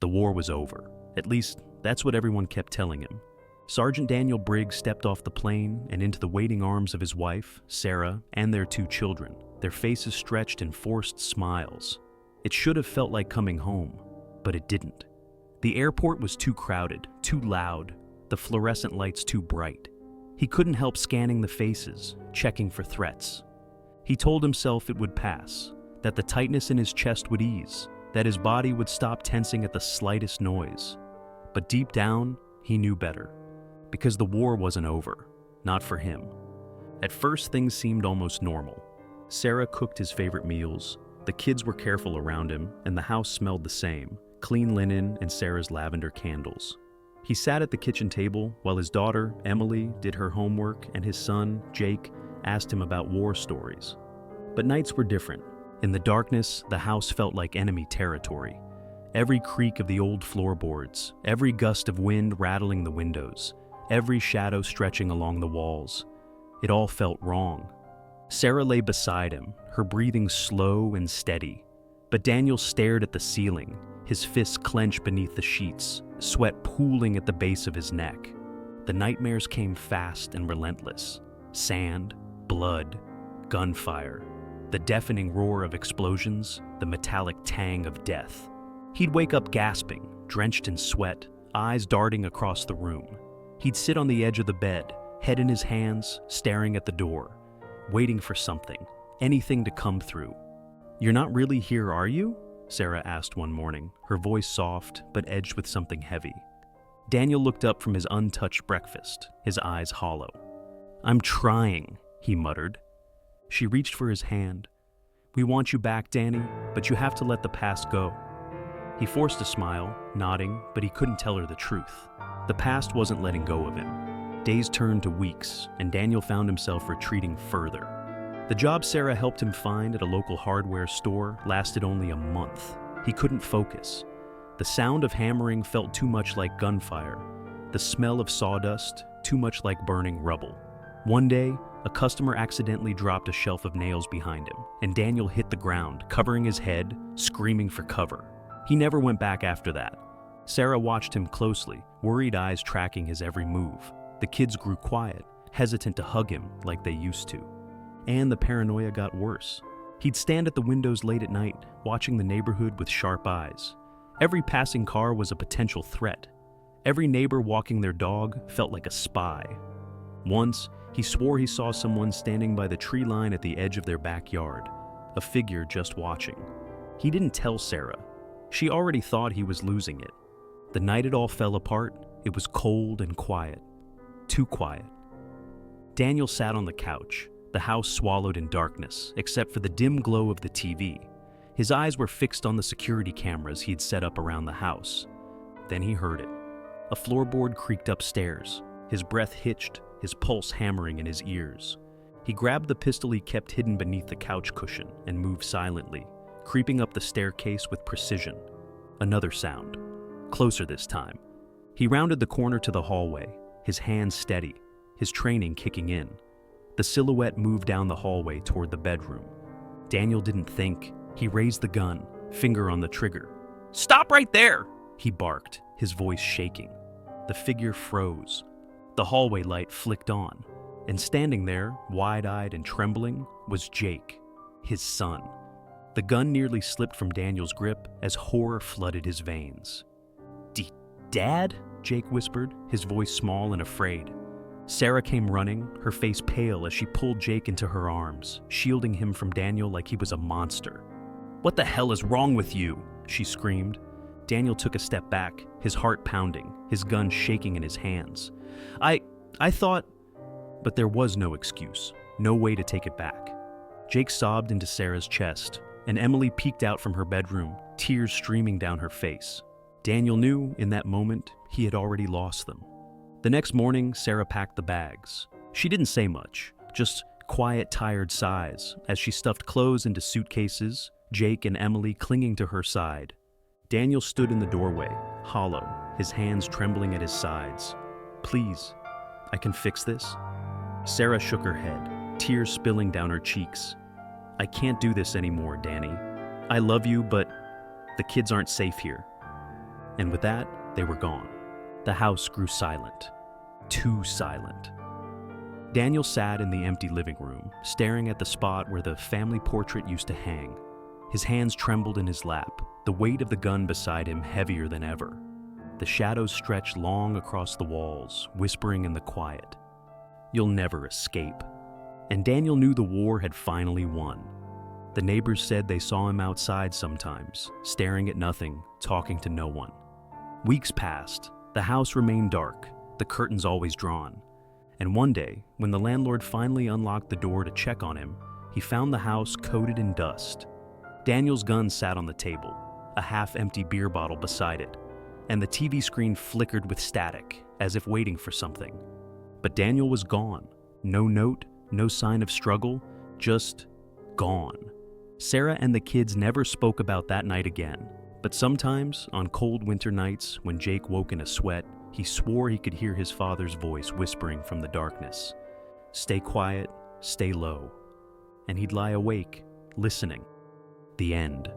The war was over. At least, that's what everyone kept telling him. Sergeant Daniel Briggs stepped off the plane and into the waiting arms of his wife, Sarah, and their 2 children, their faces stretched in forced smiles. It should have felt like coming home, but it didn't. The airport was too crowded, too loud, the fluorescent lights too bright. He couldn't help scanning the faces, checking for threats. He told himself it would pass, that the tightness in his chest would ease, that his body would stop tensing at the slightest noise. But deep down, he knew better. Because the war wasn't over, not for him. At first, things seemed almost normal. Sarah cooked his favorite meals, the kids were careful around him, and the house smelled the same, clean linen and Sarah's lavender candles. He sat at the kitchen table while his daughter, Emily, did her homework and his son, Jake, asked him about war stories. But nights were different. In the darkness, the house felt like enemy territory. Every creak of the old floorboards, every gust of wind rattling the windows, every shadow stretching along the walls. It all felt wrong. Sarah lay beside him, her breathing slow and steady. But Daniel stared at the ceiling, his fists clenched beneath the sheets, sweat pooling at the base of his neck. The nightmares came fast and relentless. Sand, blood, gunfire, the deafening roar of explosions, the metallic tang of death. He'd wake up gasping, drenched in sweat, eyes darting across the room. He'd sit on the edge of the bed, head in his hands, staring at the door, waiting for something, anything to come through. "You're not really here, are you?" Sarah asked one morning, her voice soft but edged with something heavy. Daniel looked up from his untouched breakfast, his eyes hollow. "I'm trying," he muttered. She reached for his hand. "We want you back, Danny, but you have to let the past go." He forced a smile, nodding, but he couldn't tell her the truth. The past wasn't letting go of him. Days turned to weeks, and Daniel found himself retreating further. The job Sarah helped him find at a local hardware store lasted only a month. He couldn't focus. The sound of hammering felt too much like gunfire. The smell of sawdust, too much like burning rubble. One day, a customer accidentally dropped a shelf of nails behind him, and Daniel hit the ground, covering his head, screaming for cover. He never went back after that. Sarah watched him closely, worried eyes tracking his every move. The kids grew quiet, hesitant to hug him like they used to. And the paranoia got worse. He'd stand at the windows late at night, watching the neighborhood with sharp eyes. Every passing car was a potential threat. Every neighbor walking their dog felt like a spy. Once, he swore he saw someone standing by the tree line at the edge of their backyard, a figure just watching. He didn't tell Sarah. She already thought he was losing it. The night it all fell apart, it was cold and quiet. Too quiet. Daniel sat on the couch, the house swallowed in darkness, except for the dim glow of the TV. His eyes were fixed on the security cameras he'd set up around the house. Then he heard it. A floorboard creaked upstairs. His breath hitched, his pulse hammering in his ears. He grabbed the pistol he kept hidden beneath the couch cushion and moved silently, creeping up the staircase with precision. Another sound. Closer this time. He rounded the corner to the hallway, his hands steady, his training kicking in. The silhouette moved down the hallway toward the bedroom. Daniel didn't think. He raised the gun, finger on the trigger. "Stop right there!" he barked, his voice shaking. The figure froze. The hallway light flicked on, and standing there, wide-eyed and trembling, was Jake, his son. The gun nearly slipped from Daniel's grip as horror flooded his veins. "Dad?" Jake whispered, his voice small and afraid. Sarah came running, her face pale as she pulled Jake into her arms, shielding him from Daniel like he was a monster. "What the hell is wrong with you?" she screamed. Daniel took a step back, his heart pounding, his gun shaking in his hands. I thought..." But there was no excuse, no way to take it back. Jake sobbed into Sarah's chest, and Emily peeked out from her bedroom, tears streaming down her face. Daniel knew, in that moment, he had already lost them. The next morning, Sarah packed the bags. She didn't say much, just quiet, tired sighs as she stuffed clothes into suitcases, Jake and Emily clinging to her side. Daniel stood in the doorway, hollow, his hands trembling at his sides. "Please, I can fix this?" Sarah shook her head, tears spilling down her cheeks. "I can't do this anymore, Danny. I love you, but the kids aren't safe here." And with that, they were gone. The house grew silent. Too silent. Daniel sat in the empty living room, staring at the spot where the family portrait used to hang. His hands trembled in his lap, the weight of the gun beside him heavier than ever. The shadows stretched long across the walls, whispering in the quiet. You'll never escape. And Daniel knew the war had finally won. The neighbors said they saw him outside sometimes, staring at nothing, talking to no one. Weeks passed. The house remained dark, the curtains always drawn. And one day, when the landlord finally unlocked the door to check on him, he found the house coated in dust. Daniel's gun sat on the table, a half-empty beer bottle beside it, and the TV screen flickered with static, as if waiting for something. But Daniel was gone. No note, no sign of struggle, just gone. Sarah and the kids never spoke about that night again, but sometimes, on cold winter nights when Jake woke in a sweat, he swore he could hear his father's voice whispering from the darkness, "Stay quiet, stay low." And he'd lie awake, listening. The end.